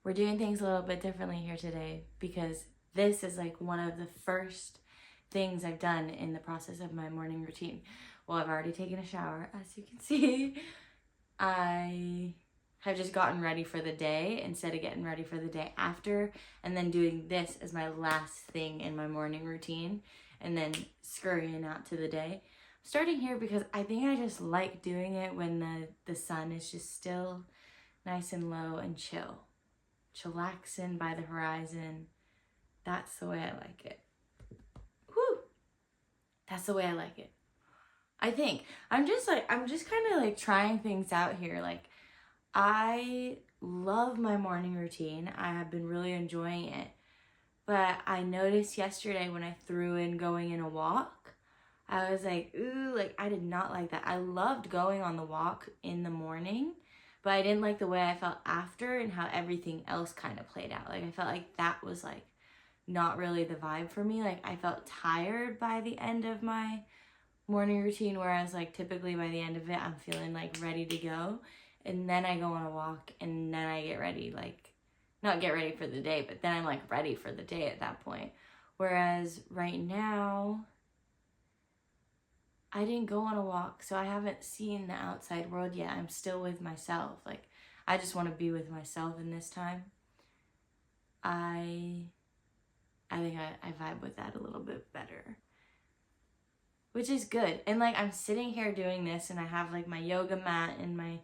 We're doing things a little bit differently here today because this is like one of the first things I've done in the process of my morning routine. Well, I've already taken a shower, as you can see. I have just gotten ready for the day instead of getting ready for the day after, and then doing this as my last thing in my morning routine, and then scurrying out to the day. I'm starting here because I think I just like doing it when the sun is just still nice and low and chillaxing by the horizon. That's the way I like it. Whew. That's the way I like it. I think I'm just kind of like trying things out here. Like, I love my morning routine. I have been really enjoying it. But I noticed yesterday when I threw in going in a walk, I was like, ooh, like I did not like that. I loved going on the walk in the morning, but I didn't like the way I felt after and how everything else kind of played out. Like I felt like that was like not really the vibe for me. Like I felt tired by the end of my morning routine, whereas like typically by the end of it, I'm feeling like ready to go. And then I go on a walk and then I get ready, like not get ready for the day, but then I'm like ready for the day at that point. Whereas right now, I didn't go on a walk, so I haven't seen the outside world yet. I'm still with myself. Like, I just want to be with myself in this time. I think I vibe with that a little bit better, which is good. And like I'm sitting here doing this, and I have like my yoga mat and my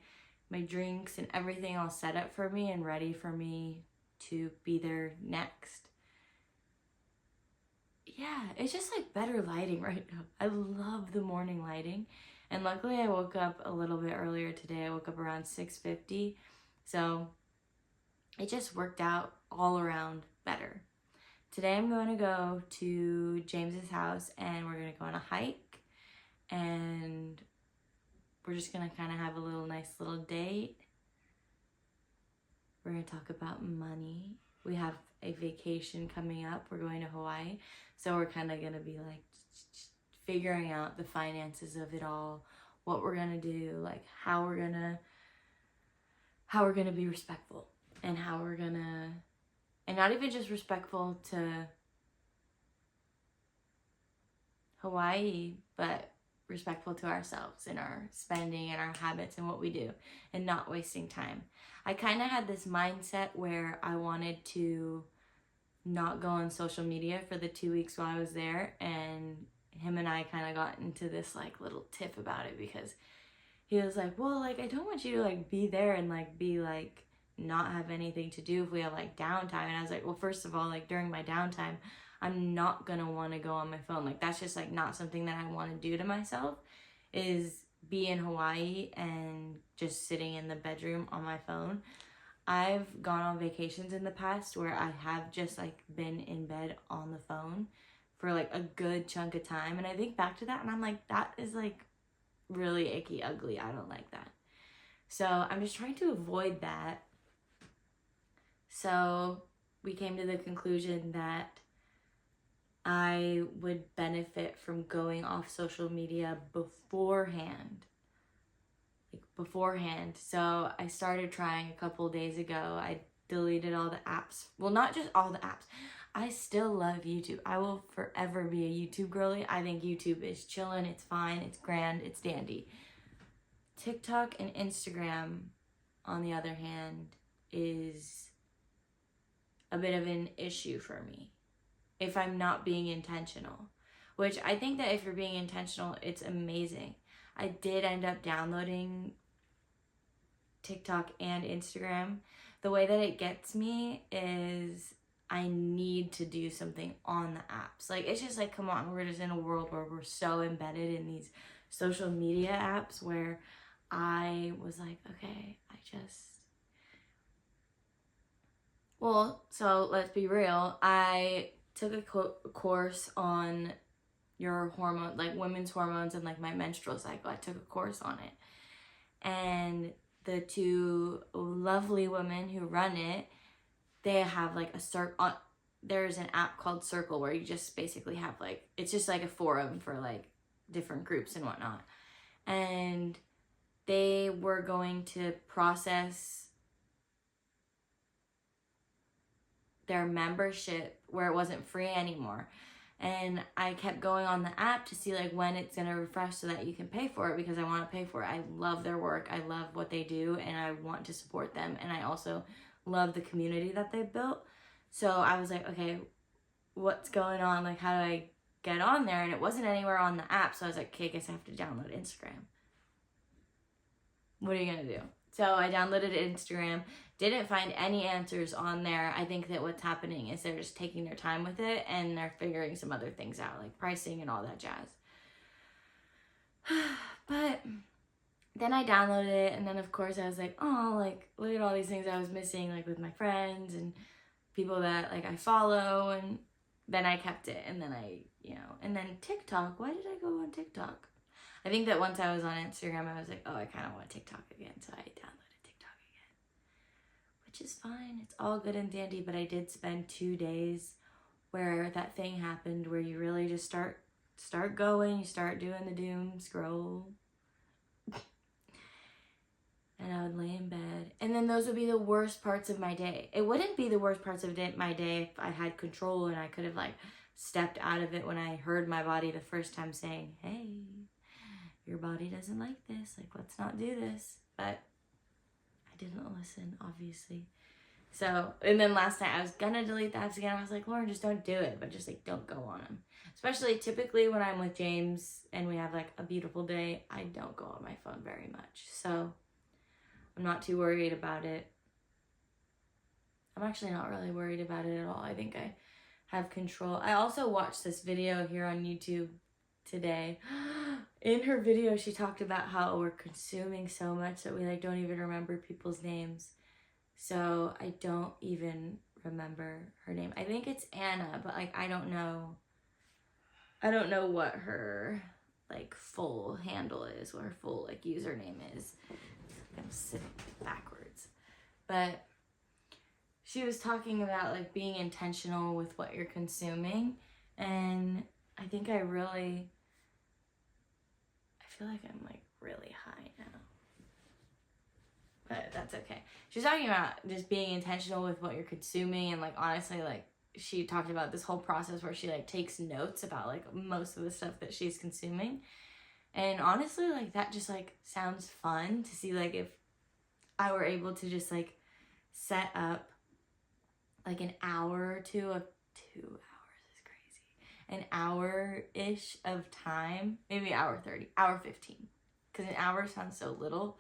drinks and everything all set up for me and ready for me to be there next. Yeah, it's just like better lighting right now. I love the morning lighting. And luckily I woke up a little bit earlier today. I woke up around 6:50. So it just worked out all around better. Today I'm going to go to James's house and we're going to go on a hike, and we're just going to kind of have a nice little date. We're going to talk about money. We have a vacation coming up. We're going to Hawaii. So we're kind of going to be like figuring out the finances of it all, what we're going to do, like how we're going to be respectful, and how we're going to, and not even just respectful to Hawaii, but respectful to ourselves and our spending and our habits and what we do, and not wasting time. I kind of had this mindset where I wanted to not go on social media for the 2 weeks while I was there, and him and I kind of got into this like little tiff about it because he was like, well, like I don't want you to like be there and like be like not have anything to do if we have like downtime. And I was like, well, first of all, like during my downtime, I'm not gonna want to go on my phone. Like that's just like not something that I want to do to myself, is be in Hawaii and just sitting in the bedroom on my phone. I've gone on vacations in the past where I have just like been in bed on the phone for like a good chunk of time, and I think back to that and I'm like, that is like really icky, ugly. I don't like that. So I'm just trying to avoid that. So we came to the conclusion that I would benefit from going off social media beforehand. Like beforehand. So I started trying a couple days ago. I deleted all the apps. Well, not just all the apps. I still love YouTube. I will forever be a YouTube girly. I think YouTube is chillin', it's fine, it's grand, it's dandy. TikTok and Instagram, on the other hand, is a bit of an issue for me if I'm not being intentional. Which I think that if you're being intentional, it's amazing. I did end up downloading TikTok and Instagram. The way that it gets me is I need to do something on the apps. Like, it's just like, come on, we're just in a world where we're so embedded in these social media apps where I was like, okay, well, so let's be real. I took a course on your hormone, like women's hormones and like my menstrual cycle. I took a course on it. And the two lovely women who run it, they have like a circle. There's an app called Circle where you just basically have like, it's just like a forum for like different groups and whatnot. And they were going to process their membership where it wasn't free anymore. And I kept going on the app to see like when it's gonna refresh so that you can pay for it, because I want to pay for it. I love their work. I love what they do, and I want to support them. And I also love the community that they've built. So I was like, okay, what's going on? Like, how do I get on there? And it wasn't anywhere on the app. So I was like, okay, I guess I have to download Instagram. What are you gonna do? So I downloaded Instagram, didn't find any answers on there. I think that what's happening is they're just taking their time with it, and they're figuring some other things out, like pricing and all that jazz. But then I downloaded it, and then of course I was like, oh, like, look at all these things I was missing, like with my friends and people that like I follow. And then I kept it, and then and then TikTok. Why did I go on TikTok? I think that once I was on Instagram, I was like, oh, I kind of want TikTok again. So I downloaded TikTok again, which is fine. It's all good and dandy. But I did spend 2 days where that thing happened, where you really just start going. You start doing the doom scroll. And I would lay in bed. And then those would be the worst parts of my day. It wouldn't be the worst parts of my day if I had control and I could have like stepped out of it when I heard my body the first time saying, hey, your body doesn't like this, like, let's not do this. But I didn't listen, obviously. So, and then last night I was gonna delete the apps again. I was like, Lauren, just don't do it, but just like don't go on them. Especially typically when I'm with James and we have like a beautiful day, I don't go on my phone very much. So I'm not too worried about it. I'm actually not really worried about it at all. I think I have control. I also watched this video here on YouTube today. In her video, she talked about how we're consuming so much that we like don't even remember people's names. So I don't even remember her name. I think it's Anna, but like I don't know what her like full handle is, what her full like username is. I'm sitting backwards. But she was talking about like being intentional with what you're consuming, and I think I feel like I'm like really high now. But that's okay. She's talking about just being intentional with what you're consuming, and like honestly, like she talked about this whole process where she like takes notes about like most of the stuff that she's consuming. And honestly, like that just like sounds fun to see, like if I were able to just like set up like an hour or two of 2 hours is crazy. An hour-ish of time, maybe hour 30, hour 15. Because an hour sounds so little.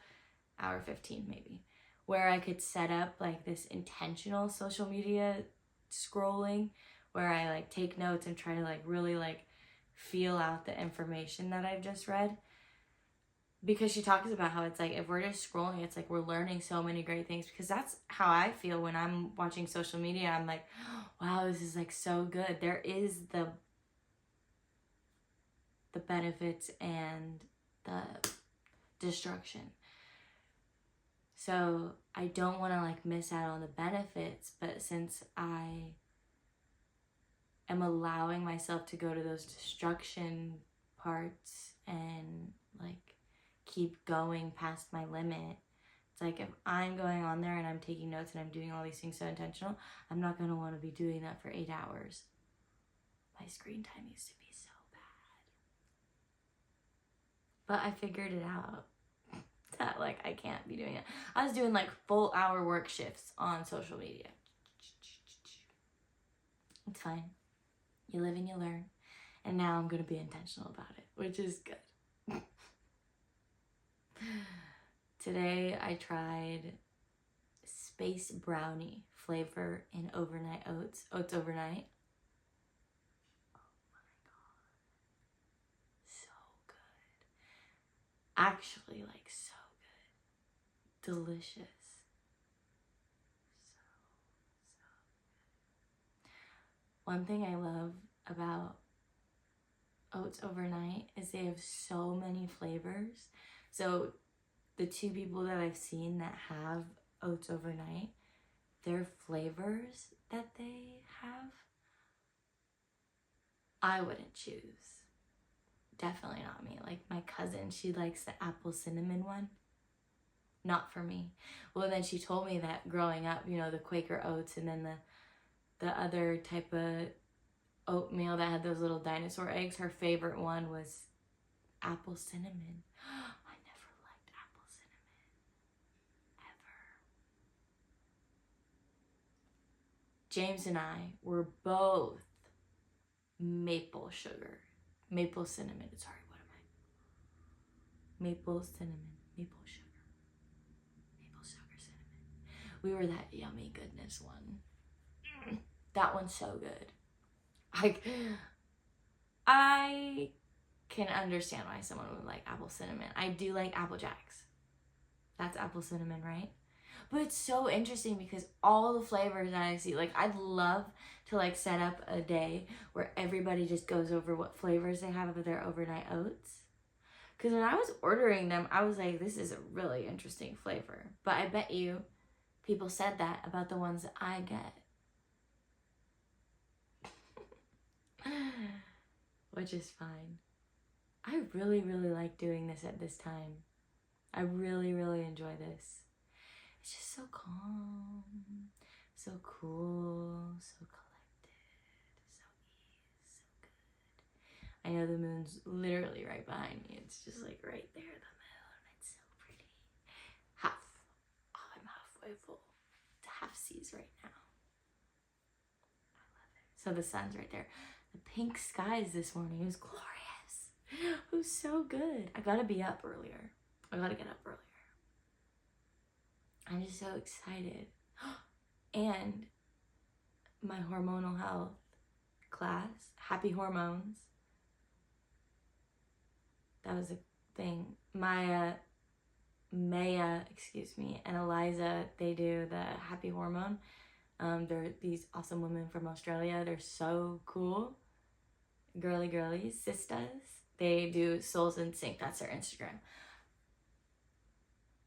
Hour 15 maybe. Where I could set up like this intentional social media scrolling where I like take notes and try to like really like feel out the information that I've just read. Because she talks about how it's like if we're just scrolling, it's like we're learning so many great things, because that's how I feel when I'm watching social media. I'm like, wow, this is like so good. There is the benefits and the destruction. So I don't want to like miss out on the benefits, but since I am allowing myself to go to those destruction parts and like keep going past my limit, it's like if I'm going on there and I'm taking notes and I'm doing all these things so intentional, I'm not going to want to be doing that for 8 hours. My screen time used to be so bad. But I figured it out. That like I can't be doing it. I was doing like full hour work shifts on social media. It's fine. You live and you learn. And now I'm going to be intentional about it, which is good. Today I tried Space Brownie flavor in overnight oats overnight. Oh my god, so good. Actually, like so good, delicious, so good. One thing I love about oats overnight is they have so many flavors. So the 2 people that I've seen that have oats overnight, their flavors that they have, I wouldn't choose. Definitely not me. Like my cousin, she likes the apple cinnamon one. Not for me. Well, then she told me that growing up, you know, the Quaker oats and then the other type of oatmeal that had those little dinosaur eggs. Her favorite one was apple cinnamon. I never liked apple cinnamon. Ever. James and I were both maple sugar. Maple cinnamon. Sorry, what am I? Maple cinnamon. Maple sugar. Maple sugar cinnamon. We were that yummy goodness one. That one's so good. I can understand why someone would like apple cinnamon. I do like Apple Jacks. That's apple cinnamon, right? But it's so interesting because all the flavors that I see, like I'd love to like set up a day where everybody just goes over what flavors they have of their overnight oats. Because when I was ordering them, I was like, this is a really interesting flavor. But I bet you people said that about the ones that I get. Which is fine. I really, really like doing this at this time. I really, really enjoy this. It's just so calm, so cool, so collected, so easy, so good. I know the moon's literally right behind me. It's just like right there in the middle, and it's so pretty. I'm halfway full. It's half seas right now. I love it. So the sun's right there. The pink skies this morning, it was glorious. It was so good. I gotta be up earlier. I gotta get up earlier. I'm just so excited. And my hormonal health class, Happy Hormones. That was a thing. Maya, and Eliza, they do the Happy Hormone. They're these awesome women from Australia. They're so cool. Girly, sisters. They do Souls in Sync. That's their Instagram.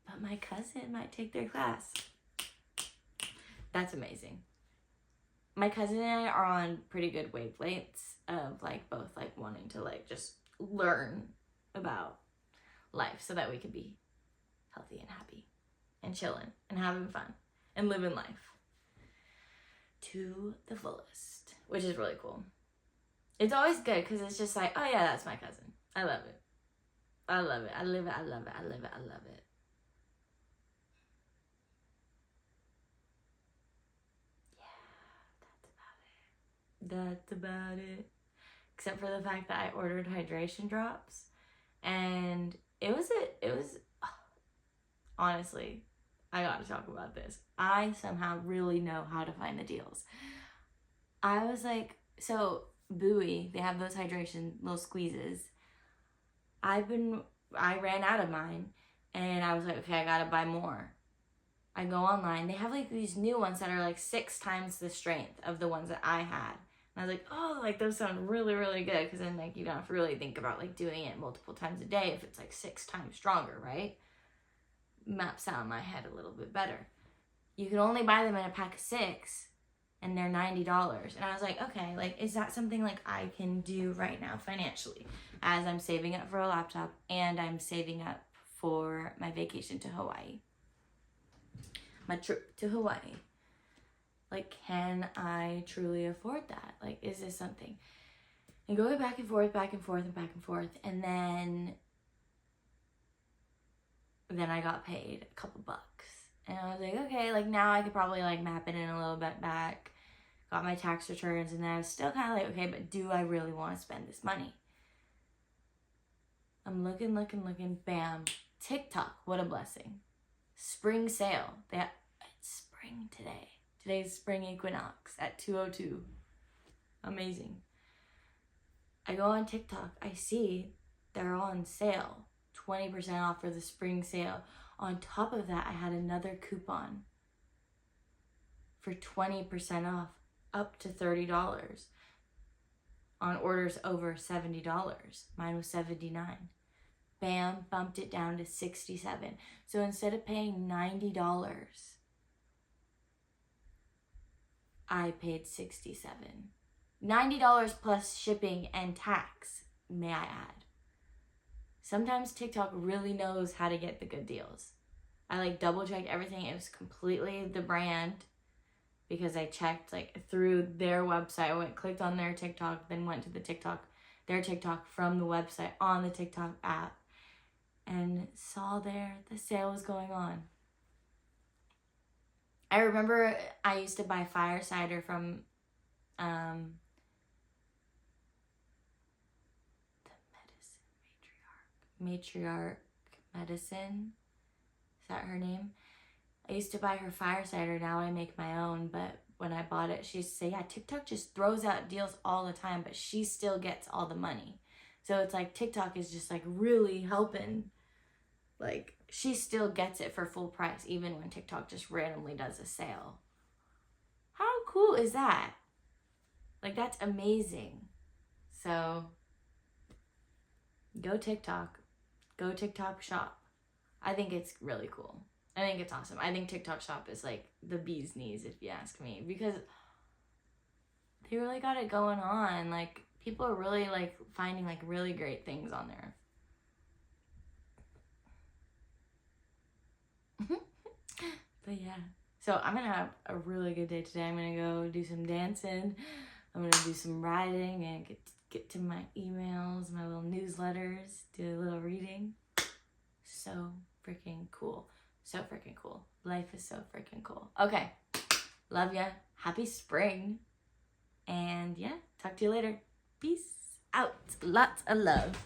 But my cousin might take their class. That's amazing. My cousin and I are on pretty good wavelengths of like both like wanting to like just learn about life so that we can be healthy and happy and chilling and having fun and living life to the fullest, which is really cool. It's always good because it's just like, oh yeah, that's my cousin. I love it. I love it. I live it. I love it. I live it. I love it. That's about it. Except for the fact that I ordered hydration drops, and it was honestly, I gotta talk about this. I somehow really know how to find the deals. I was like, so Buoy, they have those hydration little squeezes. I ran out of mine, and I was like, okay, I gotta buy more. I go online. They have like these new ones that are like 6 times the strength of the ones that I had. And I was like, oh, like those sound really, really good. Because then like you don't have to really think about like doing it multiple times a day if it's like 6 times stronger, right? Maps out in my head a little bit better. You can only buy them in a pack of 6, and they're $90. And I was like, okay, like is that something like I can do right now financially, as I'm saving up for a laptop and I'm saving up for my vacation to Hawaii, my trip to Hawaii. Like, can I truly afford that? Like, is this something? And going back and forth, and then I got paid a couple bucks. And I was like, okay, like now I could probably like map it in a little bit back. Got my tax returns, and then I was still kind of like, okay, but do I really want to spend this money? I'm looking, bam, TikTok, what a blessing. Spring sale. It's spring today. Today's spring equinox at 2:02. Amazing. I go on TikTok. I see they're on sale. 20% off for the spring sale. On top of that, I had another coupon for 20% off, up to $30 on orders over $70. Mine was $79. Bam, bumped it down to $67. So instead of paying $90, I paid $67. $90 plus shipping and tax, may I add. Sometimes TikTok really knows how to get the good deals. I like double checked everything. It was completely the brand. because I checked like through their website. I clicked on their TikTok, then went to their TikTok from the website on the TikTok app, and saw the sale was going on. I remember I used to buy fire cider from the Matriarch Medicine. Is that her name? I used to buy her fire cider. Now I make my own, but when I bought it, she used to say, yeah, TikTok just throws out deals all the time, but she still gets all the money. So it's like TikTok is just like really helping. Like, she still gets it for full price, even when TikTok just randomly does a sale. How cool is that? Like, that's amazing. So, go TikTok. Go TikTok shop. I think it's really cool. I think it's awesome. I think TikTok shop is like the bee's knees, if you ask me, because they really got it going on. Like, people are really like finding like really great things on there. But yeah, so I'm gonna have a really good day today. I'm gonna go do some dancing. I'm gonna do some writing and get to my emails, my little newsletters, do a little reading. So freaking cool. So freaking cool. Life is so freaking cool. Okay. Love ya. Happy spring. And yeah, talk to you later. Peace out. Lots of love.